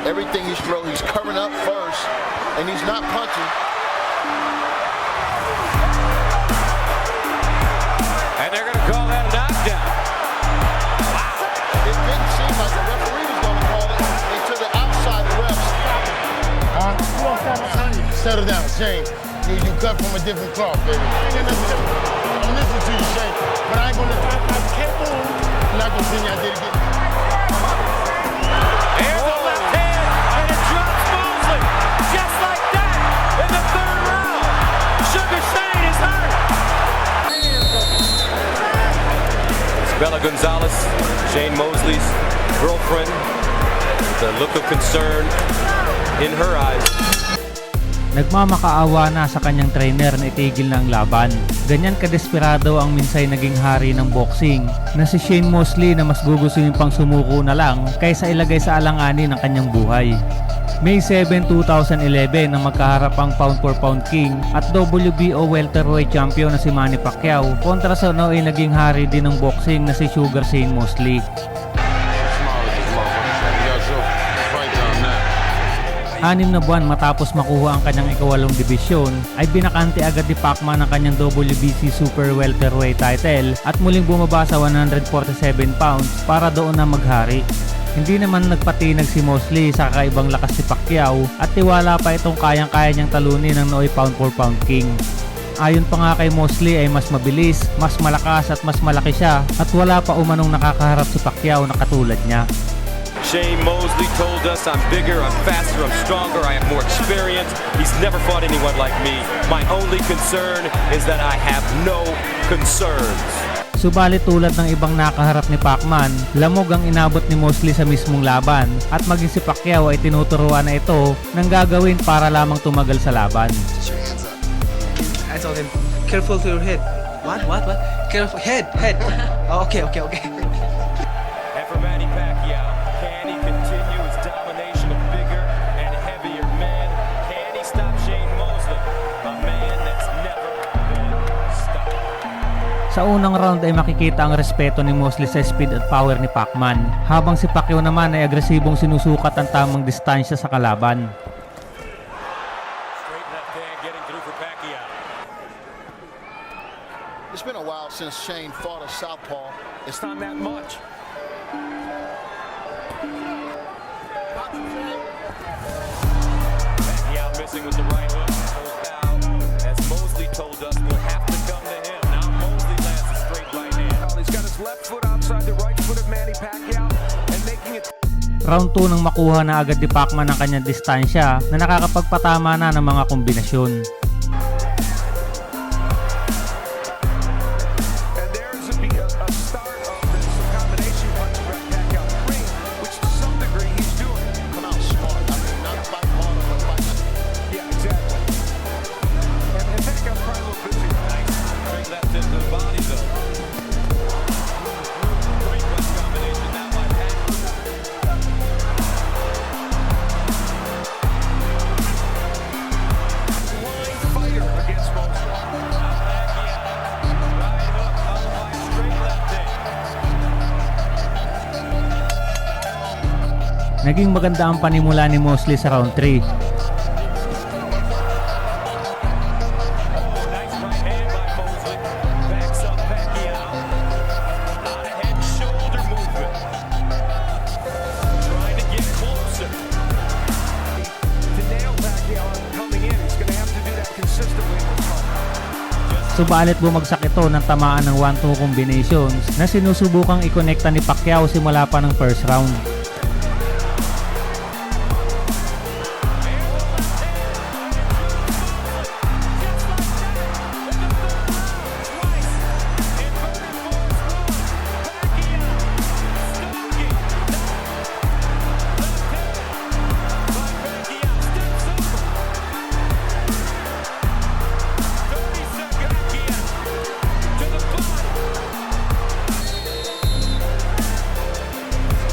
Everything he's throwing, he's covering up first, and he's not punching. And they're going to call that a knockdown. Wow. It didn't seem like the referee was going to call it until the outside refs. Settle down, Shane. You cut from a different cloth, baby. I'm listening to you, Shane, but I ain't gonna. I can't move. I'm not gonna send you out there to get. Here's the left hand, and it drops Mosley. Just like that, in the third round. Sugar Shane is hurt. It's Bella Gonzalez, Shane Mosley's girlfriend. The look of concern in her eyes. Nagmamakaawa na sa kanyang trainer na itigil na ang laban. Ganyan kadesperado ang minsay naging hari ng boxing na si Shane Mosley na mas gugustuhin pang sumuko na lang kaysa ilagay sa alanganin ang kanyang buhay. May 7, 2011 nang magkaharap ang pound for pound king at WBO welterweight champion na si Manny Pacquiao kontra sa nooy naging hari din ng boxing na si Sugar Shane Mosley. 6 na buwan matapos makuha ang kanyang ikawalong dibisyon ay binakante agad ni Pacman ang kanyang WBC Super Welterweight title at muling bumaba sa 147 pounds para doon na maghari. Hindi naman nagpatinag si Mosley sa kakaibang lakas si Pacquiao at tiwala pa itong kayang-kaya niyang talunin ng nooy pound for pound king. Ayon pa nga kay Mosley ay mas mabilis, mas malakas at mas malaki siya at wala pa umanong nakakaharap si Pacquiao na katulad niya. Shane Mosley told us, I'm bigger, I'm faster, I'm stronger, I have more experience. He's never fought anyone like me. My only concern is that I have no concerns. Subalit tulad ng ibang nakaharap ni Pacman, lamog ang inabot ni Mosley sa mismong laban at maging si Pacquiao ay tinuturuan na ito ng gagawin para lamang tumagal sa laban. I told him, careful to your head. What? Careful, head. Oh, okay. And for Manny Pacquiao, can he continue his domination of bigger and heavier men? Can he stop Shane Mosley, a man that's never been stopped? Sa unang round ay makikita ang respeto ni Mosley sa speed at power ni Pacman, habang si Pacquiao naman ay agresibong sinusukat ang tamang distansya sa kalaban. Straight left hand getting through for Pacquiao. It's been a while since Shane fought a southpaw. It's not that much. Pacquiao missing with the right hook. Goes out. As Mosley told us, we'll have to come to him. Now Mosley lands a straight right hand. He's got his left foot outside the right foot of Manny Pacquiao and making it. Round 2 nang makuha na agad ni Pacman ang kanyang distansya na nakakapagpatama na ng mga kombinasyon. And there's a start of this combination punch from Pacquiao three, which to some degree he's doing. Come out smart. I mean, not fight hard, but fight. Yeah, exactly. And Pacquiao's probably a little busy. Nice straight left into the body though. Great punch combination now by Pacquiao. Line fighter against Mosley. Naging maganda ang panimula ni Mosley sa round 3. Nice right hand by Mosley. Backs up Pacquiao. Out of head shoulder movement. Trying to get closer. To nail Pacquiao coming in, he's going to have to do that consistently in this fight. Subalit bumagsak ito ng tamaan ng 1-2 combinations na sinusubukang ikonekta ni Pacquiao simula pa ng first round.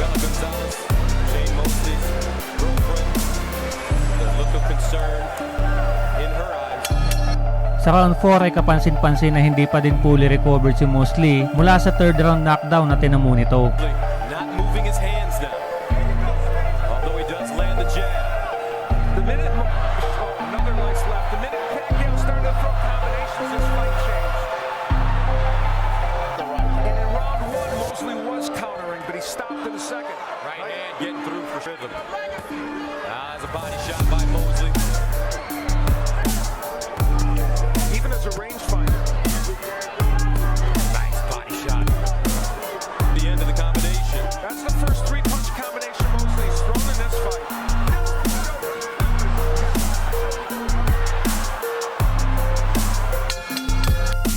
Bella Gonzalez, Shane Mosley's girlfriend. The look of concern in her eyes. Sa round 4 ay kapansin-pansin na hindi pa din fully recovered si Mosley mula sa third round knockdown na tinamo nito. Not moving his hands now. Although he does land the them. There's a body shot by Mosley. Even as a rangefinder. Nice body shot. The end of the combination. That's the first three-punch combination Mosley's thrown in this fight.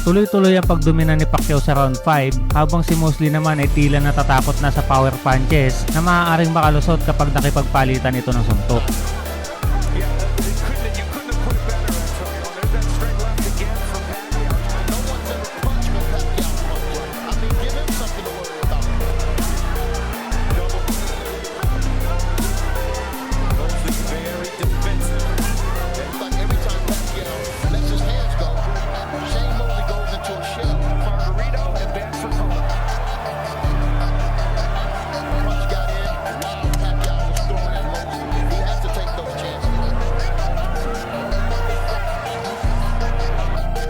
Tuloy-tuloy ang pagdomina ni Pacquiao sa round 5 habang si Mosley naman ay tila natatakot na sa power punches na maaaring makalusot kapag nakipagpalitan ito ng suntok. Yeah, you couldn't have put it better, Antonio. There's that straight left again from Pacquiao. No one's ever punched with Pacquiao punch. I mean, give him something to worry about. Mosley very defensive. It's like every time Pacquiao lets his hands go, Shane Mosley goes into a shell. Margarito and Banford Cole. Punch got in while Pacquiao was throwing at Mosley. He has to take those chances.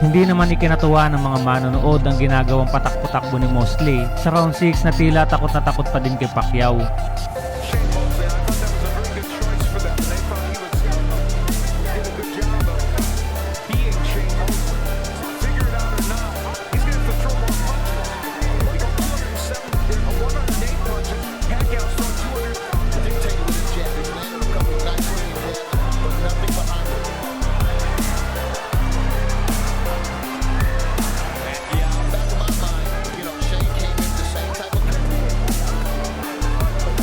Hindi naman ikinatuwa ng mga manonood ang ginagawang patakbo-takbo ni Mosley sa round 6 na tila takot na takot pa din kay Pacquiao. Shane Mosley, I thought that was a very good choice for them. They thought he did a good job of being Shane Mosley. Figure it out or not, he's going to have to throw more punches. He got 108 punches. Pacquiao's thrown 200. Dictated with his jab. He landed a couple of nice range jabs, but nothing behind it. Back of my mind, Shane came in the same type of character. Right there, looks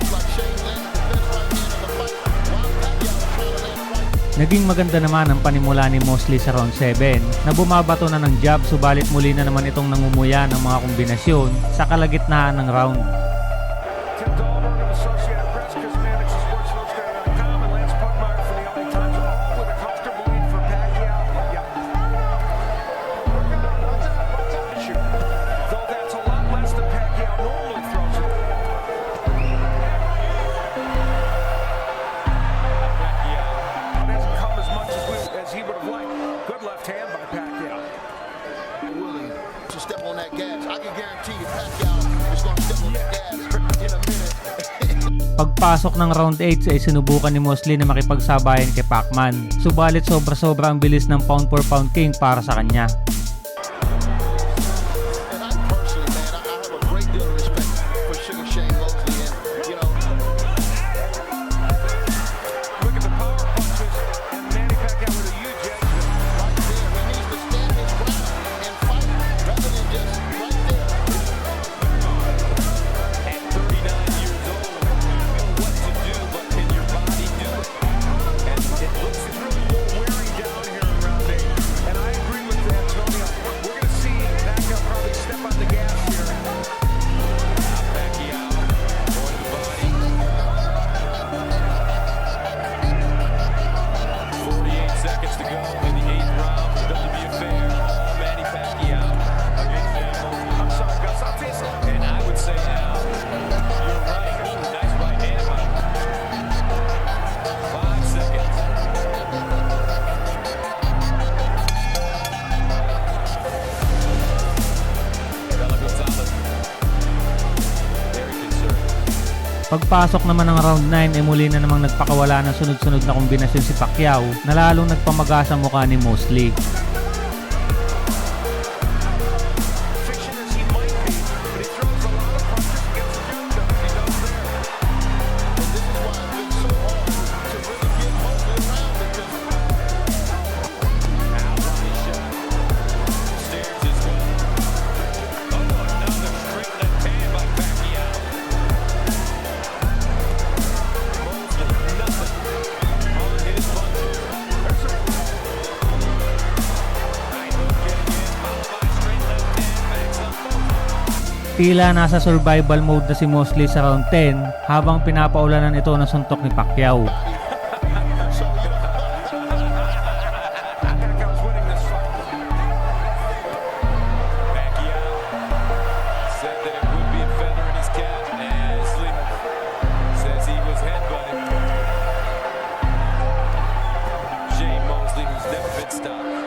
like Shane landed the best right hand of the fight, while Pacquiao was trying to land right. Naging maganda naman ang panimula ni Mosley sa round 7 na bumabato na ng jab subalit muli na naman itong nangumuya ng mga kombinasyon sa kalagitnaan ng round. Tim Dahlberg of Associated Press, Chris Mannix of SportsIllustrated.com, and Lance Pugmire from the LA Times, all with a comfortable lead for Pacquiao. Though that's a lot less than Pacquiao normally throws it. It hasn't come as much as he would have liked. Good left hand by Pacquiao. Willing to step on that gas. I can guarantee you Pacquiao is going to step on that gas in a minute. Pagpasok ng round 8 ay sinubukan ni Mosley na makipagsabayan kay Pacman. Subalit sobra-sobra ang bilis ng pound for pound king para sa kanya. And I personally, man, I have a great deal of respect for Sugar Shane Mosley. And, Look at the power punches, and Manny Pacquiao with a huge edge. right there, he needs to stand his ground and fight rather than just right there. At 39 years old, you know what to do, but can your body do it? And it looks It's really more wearing down here in round 8. And I agree with Antonio. We're going to see Pacquiao probably step on the gas here. Pacquiao going to the body. 48 seconds to go in the 8th round. Doesn't be a fair. Manny Pacquiao against Shane Mosley. I'm sorry, Gus. I'll tell you something. And I would say now, you're right. Nice right hand by him. 5 seconds. Bella Gonzalez. Very concerned. Pagpasok naman ng round 9 ay muli na namang nagpakawala ng sunod-sunod na kombinasyon si Pacquiao na lalong nagpamaga sa mukha ni Mosley. Fiction as he might be, but he throws a lot of punches and gets the job done. He does there. And this is why it's been so hard to really get Mosley around because Now body shot. Stairs his way. Oh, another straight left hand by Pacquiao. Mosley, nothing on his punches. Right hook getting in, followed by straight left hand, backs up Mosley. Tila nasa survival mode na si Mosley sa round 10 habang pinapaulanan ito ng suntok ni Pacquiao. Pacquiao's winning this fight. Pacquiao said that it would be a feather in his cap. Mosley says he was headbutted. Shane Mosley, who's never been stopped.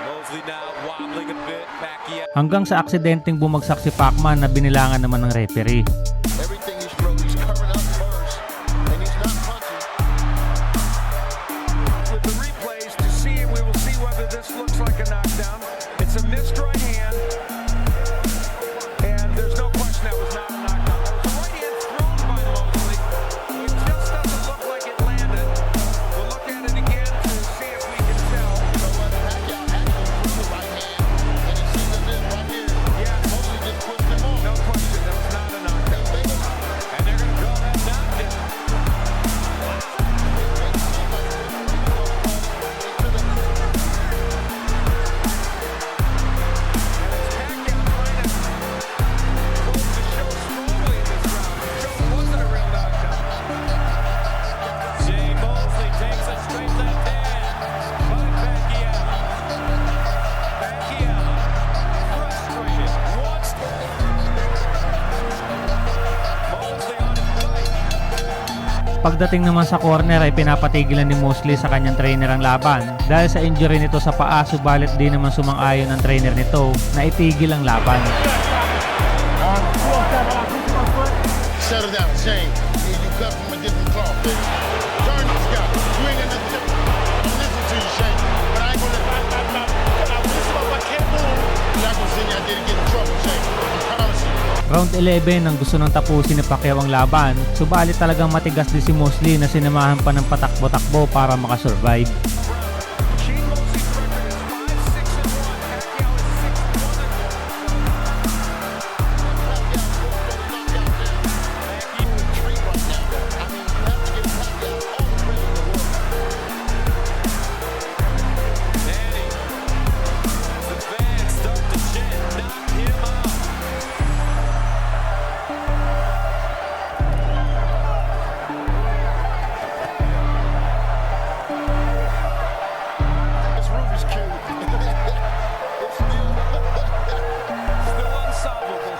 Mosley now wobbling. scrambling a bit. Pacquiao. Hanggang sa aksidenteng bumagsak si Pacman na binilangan naman ng referee. Everything he's thrown, he's covering up first, and he's not punching. With the replays to see it, we will see whether this looks like a knockdown. It's a missed right hand, and there's no question that was not a knockdown. That was a right hand thrown by Mosley. It just doesn't look like it landed. We'll look at it again to see if we can tell. So Pacquiao actually threw the right hand, and it seems as if right here, Yeah, Mosley just pushed him off. no question, that was not a knockdown. And they're going to call that knockdown. Jay Mosley takes a straight left hand by Pacquiao. Pacquiao frustrated. Wants Mosley on his fight. Pagdating naman sa corner ay pinapatigilan ni Mosley sa kanyang trainer ang laban dahil sa injury nito sa paa, subalit di naman sumang-ayon ang trainer nito na itigil ang laban. Settle down, Shane. You cut from a different cloth, baby. Turn this guy. You ain't got nothing to listen to you, Shane. But I ain't gonna you're not gonna send you out there to get in trouble, Shane. I promise you. Round 11 nang gusto nang tapusin ni Pacquiao ang laban, subalit talagang matigas din si Mosley na sinamahan pa ng patakbo-takbo para makasurvive. Shane Mosley's record is 5-6-1. Pacquiao is 6-1. Danny, the fans start to chant, knock him out. This Rubik's Cube. It's still Still unsolvable.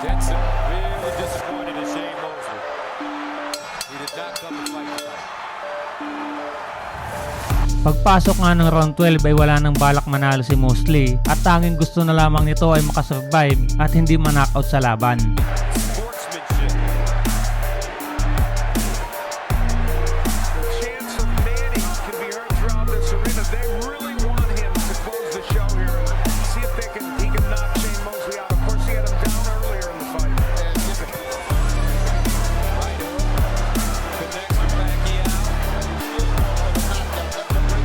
Denson really disappointed in Shane Mosley. He did not come to fight tonight. Pagpasok nga ng round 12 ay wala nang balak manalo si Mosley at tanging gusto na lamang nito ay makasurvive at hindi ma-knockout sa laban. Sportsmanship. The chants of Manny can be heard throughout this arena. They really want him to close the show here and see if he can knock Shane Mosley out. Of course, he had him down earlier in the fight. Right hook. Connects to Pacquiao.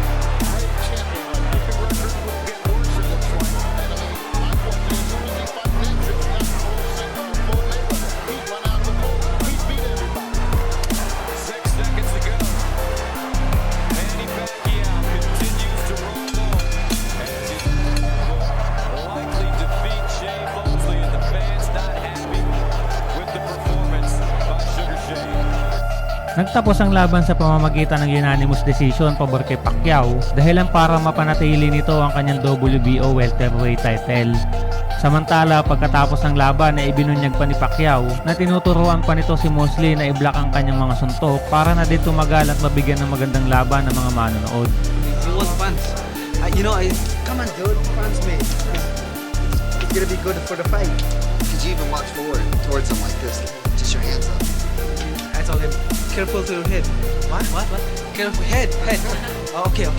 The record will get worse, it looks like. Nagtapos ang laban sa pamamagitan ng unanimous decision pabor kay Pacquiao dahilan para mapanatili nito ang kanyang WBO welterweight title. Samantala, pagkatapos ng laban ay ibinunyag pa ni Pacquiao na tinuturuan pa nito si Mosley na i-block ang kanyang mga suntok para na din tumagal at mabigyan ng magandang laban ng mga manonood. It was punch. Come on, dude, punch me. It's gonna be good for the fight. Could you even walk forward towards him like this? Just your hands up. I told him, careful to your head. What? Careful, head. Oh, okay.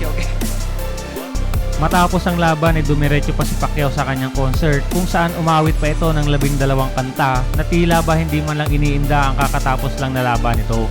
Matapos ang laban ay dumiretso pa si Pacquiao sa kanyang concert kung saan umawit pa ito ng 12 kanta na tila ba hindi man lang iniinda ang kakatapos lang na laban nito.